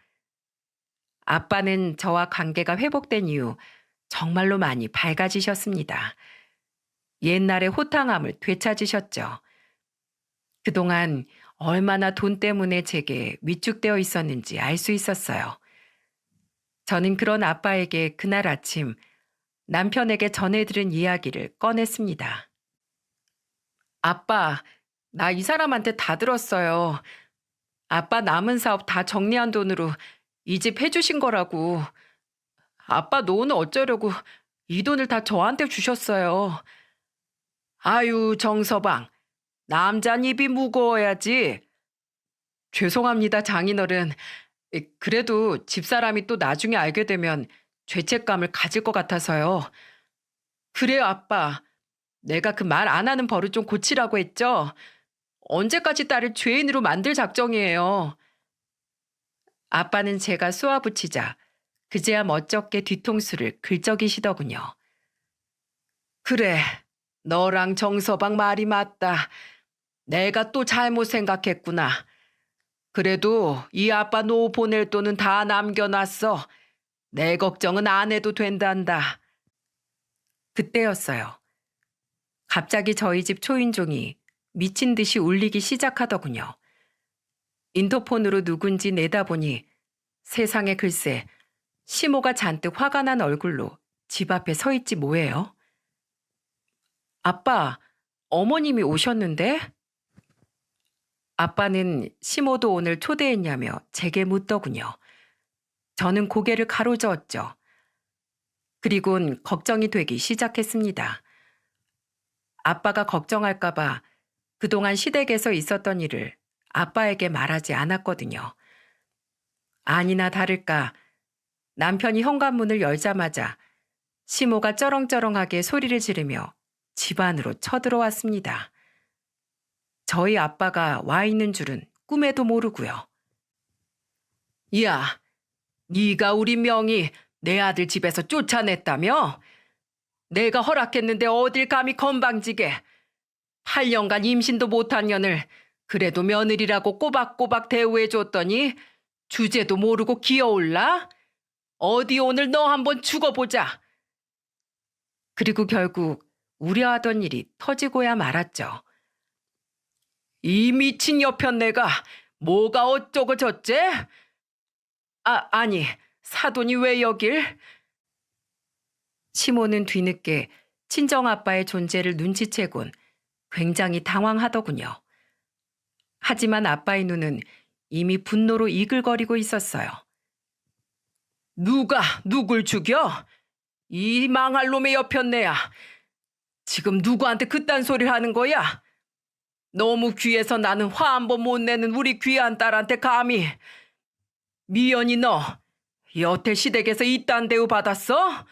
아빠는 저와 관계가 회복된 이후 정말로 많이 밝아지셨습니다. 옛날의 호탕함을 되찾으셨죠. 그동안 얼마나 돈 때문에 제게 위축되어 있었는지 알 수 있었어요. 저는 그런 아빠에게 그날 아침 남편에게 전해들은 이야기를 꺼냈습니다. 아빠, 나 이 사람한테 다 들었어요. 아빠 남은 사업 다 정리한 돈으로 이 집 해주신 거라고. 아빠 노후는 어쩌려고 이 돈을 다 저한테 주셨어요. 아유, 정서방. 남잔 입이 무거워야지. 죄송합니다, 장인어른. 그래도 집사람이 또 나중에 알게 되면 죄책감을 가질 것 같아서요. 그래요, 아빠. 내가 그 말 안 하는 버릇 좀 고치라고 했죠? 언제까지 딸을 죄인으로 만들 작정이에요. 아빠는 제가 쏘아붙이자 그제야 멋쩍게 뒤통수를 긁적이시더군요. 그래, 너랑 정서방 말이 맞다. 내가 또 잘못 생각했구나. 그래도 이 아빠 노후 보낼 돈은 다 남겨놨어. 내 걱정은 안 해도 된단다. 그때였어요. 갑자기 저희 집 초인종이 미친 듯이 울리기 시작하더군요. 인터폰으로 누군지 내다보니 세상에 글쎄 시모가 잔뜩 화가 난 얼굴로 집 앞에 서 있지 뭐예요. 아빠, 어머님이 오셨는데? 아빠는 시모도 오늘 초대했냐며 제게 묻더군요. 저는 고개를 가로저었죠. 그리곤 걱정이 되기 시작했습니다. 아빠가 걱정할까봐 그동안 시댁에서 있었던 일을 아빠에게 말하지 않았거든요. 아니나 다를까 남편이 현관문을 열자마자 시모가 쩌렁쩌렁하게 소리를 지르며 집 안으로 쳐들어왔습니다. 저희 아빠가 와 있는 줄은 꿈에도 모르고요. 야, 네가 우리 명희 내 아들 집에서 쫓아냈다며? 내가 허락했는데 어딜 감히 건방지게. 8년간 임신도 못한 년을 그래도 며느리라고 꼬박꼬박 대우해줬더니 주제도 모르고 기어올라? 어디 오늘 너 한번 죽어보자. 그리고 결국 우려하던 일이 터지고야 말았죠. 이 미친 여편네가 뭐가 어쩌고 저째? 아니, 사돈이 왜 여길? 시모는 뒤늦게 친정아빠의 존재를 눈치채곤 굉장히 당황하더군요. 하지만 아빠의 눈은 이미 분노로 이글거리고 있었어요. 누가 누굴 죽여? 이 망할 놈의 여편네야. 지금 누구한테 그딴 소리를 하는 거야? 너무 귀해서 나는 화 한 번 못 내는 우리 귀한 딸한테 감히. 미연이 너 여태 시댁에서 이딴 대우 받았어?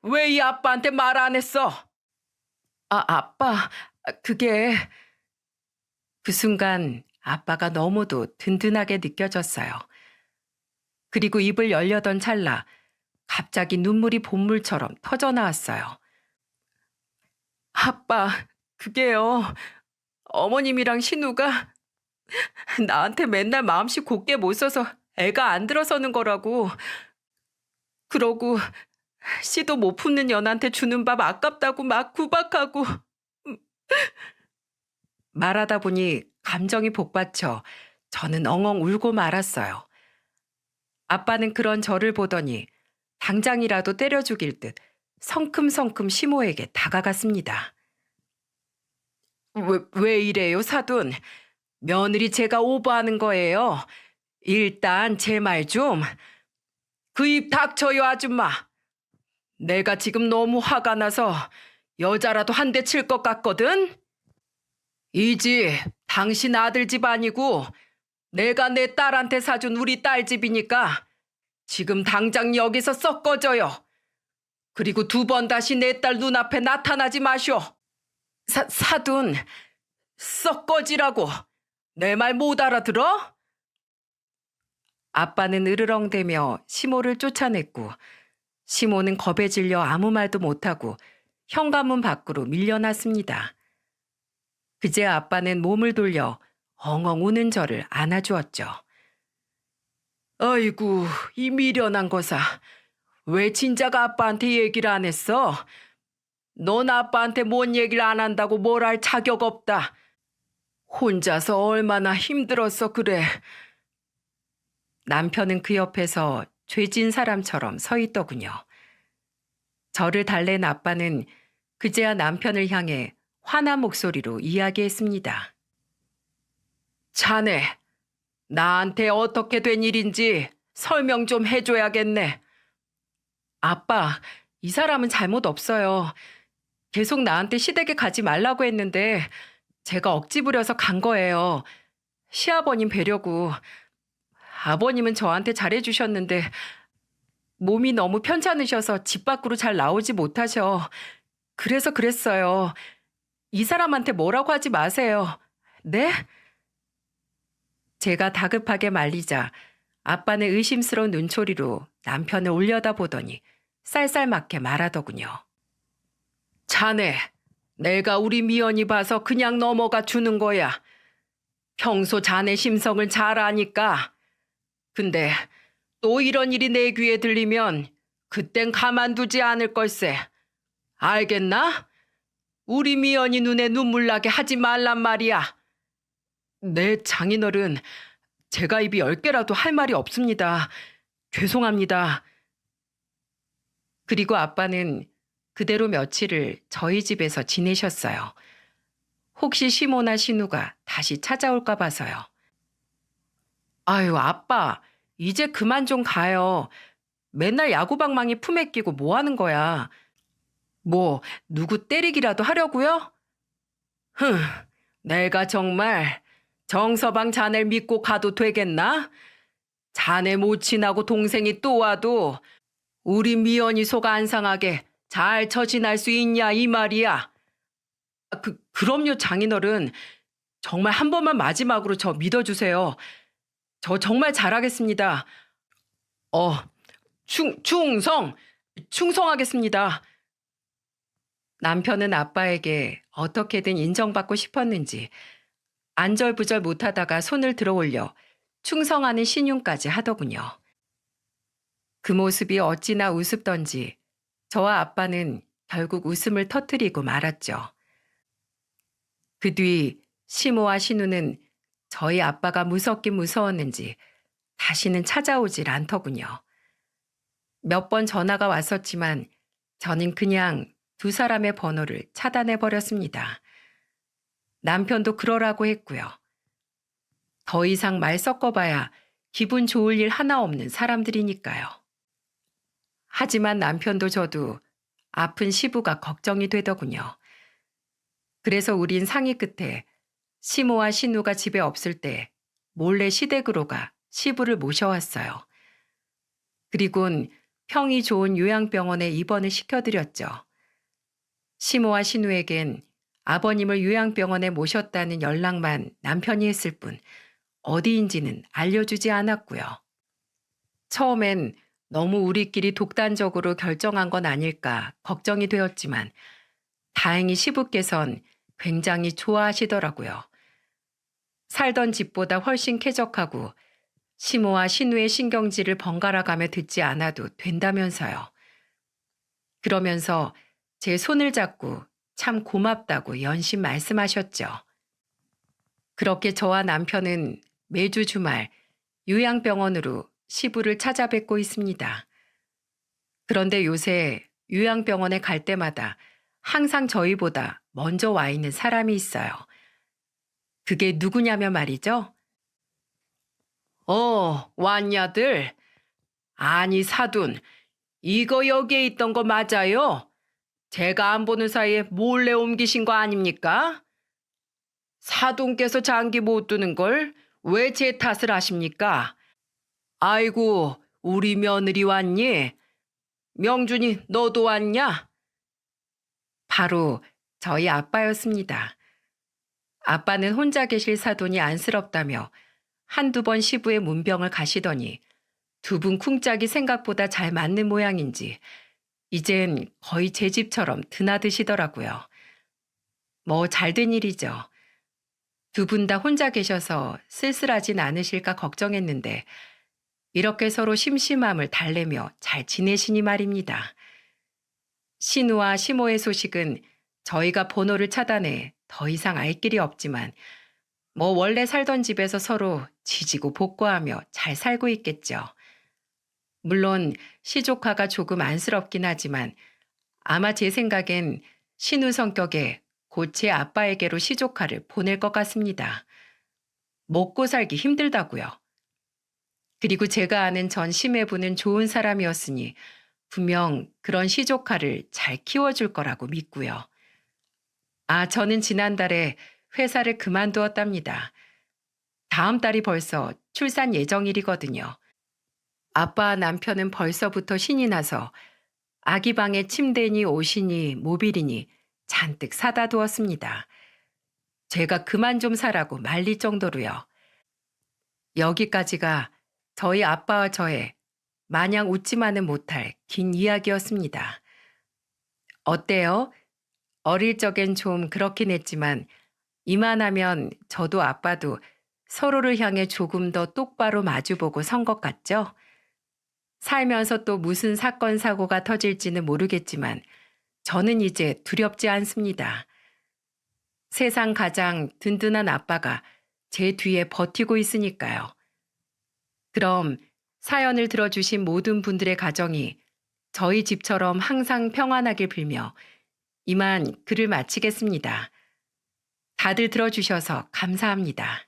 왜 이 아빠한테 말 안 했어? 아빠, 그게 그 순간 아빠가 너무도 든든하게 느껴졌어요. 그리고 입을 열려던 찰나 갑자기 눈물이 본물처럼 터져 나왔어요. 아빠, 그게요. 어머님이랑 신우가 나한테 맨날 마음씨 곱게 못 써서 애가 안 들어서는 거라고. 그러고 씨도 못 품는 년한테 주는 밥 아깝다고 막 구박하고. 말하다 보니 감정이 복받쳐 저는 엉엉 울고 말았어요. 아빠는 그런 저를 보더니 당장이라도 때려 죽일 듯 성큼성큼 시모에게 다가갔습니다. 왜 이래요, 사돈? 며느리 제가 오버하는 거예요. 일단 제 말 좀. 그 입 닥쳐요, 아줌마. 내가 지금 너무 화가 나서 여자라도 한 대 칠 것 같거든? 이 집 당신 아들 집 아니고 내가 내 딸한테 사준 우리 딸 집이니까 지금 당장 여기서 썩 꺼져요. 그리고 두 번 다시 내 딸 눈앞에 나타나지 마쇼. 사돈, 썩 꺼지라고. 내 말 못 알아들어? 아빠는 으르렁대며 시모를 쫓아냈고 시모는 겁에 질려 아무 말도 못하고 현관문 밖으로 밀려났습니다. 그제 아빠는 몸을 돌려 엉엉 우는 저를 안아주었죠. 아이고, 이 미련한 거사. 왜 진작 아빠한테 얘기를 안 했어? 넌 아빠한테 뭔 얘기를 안 한다고 뭘 할 자격 없다. 혼자서 얼마나 힘들었어 그래. 남편은 그 옆에서 죄진 사람처럼 서 있더군요. 저를 달랜 아빠는 그제야 남편을 향해 화난 목소리로 이야기했습니다. 자네, 나한테 어떻게 된 일인지 설명 좀 해줘야겠네. 아빠, 이 사람은 잘못 없어요. 계속 나한테 시댁에 가지 말라고 했는데 제가 억지 부려서 간 거예요. 시아버님 뵈려고. 아버님은 저한테 잘해주셨는데 몸이 너무 편찮으셔서 집 밖으로 잘 나오지 못하셔. 그래서 그랬어요. 이 사람한테 뭐라고 하지 마세요. 네? 제가 다급하게 말리자 아빠는 의심스러운 눈초리로 남편을 올려다보더니 쌀쌀맞게 말하더군요. 자네, 내가 우리 미연이 봐서 그냥 넘어가 주는 거야. 평소 자네 심성을 잘 아니까. 근데 또 이런 일이 내 귀에 들리면 그땐 가만두지 않을 걸세. 알겠나? 우리 미연이 눈에 눈물 나게 하지 말란 말이야. 네, 장인어른. 제가 입이 10개라도 할 말이 없습니다. 죄송합니다. 그리고 아빠는 그대로 며칠을 저희 집에서 지내셨어요. 혹시 시모나 신우가 다시 찾아올까 봐서요. 아유, 아빠, 이제 그만 좀 가요. 맨날 야구방망이 품에 끼고 뭐 하는 거야? 뭐, 누구 때리기라도 하려고요? 흥, 내가 정말 정서방 자네를 믿고 가도 되겠나? 자네 모친하고 동생이 또 와도 우리 미연이 속 안 상하게 잘 처신할 수 있냐 이 말이야. 그럼요, 장인어른. 정말 한 번만 마지막으로 저 믿어주세요. 저 정말 잘하겠습니다. 어, 충성하겠습니다. 남편은 아빠에게 어떻게든 인정받고 싶었는지 안절부절 못하다가 손을 들어 올려 충성하는 신용까지 하더군요. 그 모습이 어찌나 우습던지 저와 아빠는 결국 웃음을 터뜨리고 말았죠. 그 뒤 시모와 신우는 저희 아빠가 무섭긴 무서웠는지 다시는 찾아오질 않더군요. 몇 번 전화가 왔었지만 저는 그냥 두 사람의 번호를 차단해버렸습니다. 남편도 그러라고 했고요. 더 이상 말 섞어봐야 기분 좋을 일 하나 없는 사람들이니까요. 하지만 남편도 저도 아픈 시부가 걱정이 되더군요. 그래서 우린 상의 끝에 시모와 신우가 집에 없을 때 몰래 시댁으로 가 시부를 모셔왔어요. 그리곤 평이 좋은 요양병원에 입원을 시켜드렸죠. 시모와 신우에겐 아버님을 요양병원에 모셨다는 연락만 남편이 했을 뿐 어디인지는 알려주지 않았고요. 처음엔 너무 우리끼리 독단적으로 결정한 건 아닐까 걱정이 되었지만 다행히 시부께선 굉장히 좋아하시더라고요. 살던 집보다 훨씬 쾌적하고 시모와 신우의 신경질을 번갈아 가며 듣지 않아도 된다면서요. 그러면서 제 손을 잡고 참 고맙다고 연신 말씀하셨죠. 그렇게 저와 남편은 매주 주말 요양병원으로 시부를 찾아뵙고 있습니다. 그런데 요새 요양병원에 갈 때마다 항상 저희보다 먼저 와 있는 사람이 있어요. 그게 누구냐면 말이죠. 왔냐들? 아니, 사돈, 이거 여기에 있던 거 맞아요? 제가 안 보는 사이에 몰래 옮기신 거 아닙니까? 사돈께서 장기 못 두는 걸 왜 제 탓을 하십니까? 아이고, 우리 며느리 왔니? 명준이 너도 왔냐? 바로 저희 아빠였습니다. 아빠는 혼자 계실 사돈이 안쓰럽다며 한두 번 시부의 문병을 가시더니 두 분 쿵짝이 생각보다 잘 맞는 모양인지 이젠 거의 제 집처럼 드나드시더라고요. 뭐 잘된 일이죠. 두 분 다 혼자 계셔서 쓸쓸하진 않으실까 걱정했는데 이렇게 서로 심심함을 달래며 잘 지내시니 말입니다. 신우와 시모의 소식은 저희가 번호를 차단해 더 이상 알 길이 없지만 뭐 원래 살던 집에서 서로 지지고 볶고하며 잘 살고 있겠죠. 물론 시조카가 조금 안쓰럽긴 하지만 아마 제 생각엔 신우 성격에 곧 제 아빠에게로 시조카를 보낼 것 같습니다. 먹고 살기 힘들다고요. 그리고 제가 아는 전 심해부는 좋은 사람이었으니 분명 그런 시조카를 잘 키워줄 거라고 믿고요. 저는 지난달에 회사를 그만두었답니다. 다음 달이 벌써 출산 예정일이거든요. 아빠와 남편은 벌써부터 신이 나서 아기 방에 침대니 옷이니 모빌이니 잔뜩 사다 두었습니다. 제가 그만 좀 사라고 말릴 정도로요. 여기까지가 저희 아빠와 저의 마냥 웃지만은 못할 긴 이야기였습니다. 어때요? 어릴 적엔 좀 그렇긴 했지만 이만하면 저도 아빠도 서로를 향해 조금 더 똑바로 마주보고 선 것 같죠? 살면서 또 무슨 사건 사고가 터질지는 모르겠지만 저는 이제 두렵지 않습니다. 세상 가장 든든한 아빠가 제 뒤에 버티고 있으니까요. 그럼 사연을 들어주신 모든 분들의 가정이 저희 집처럼 항상 평안하길 빌며 이만 글을 마치겠습니다. 다들 들어주셔서 감사합니다.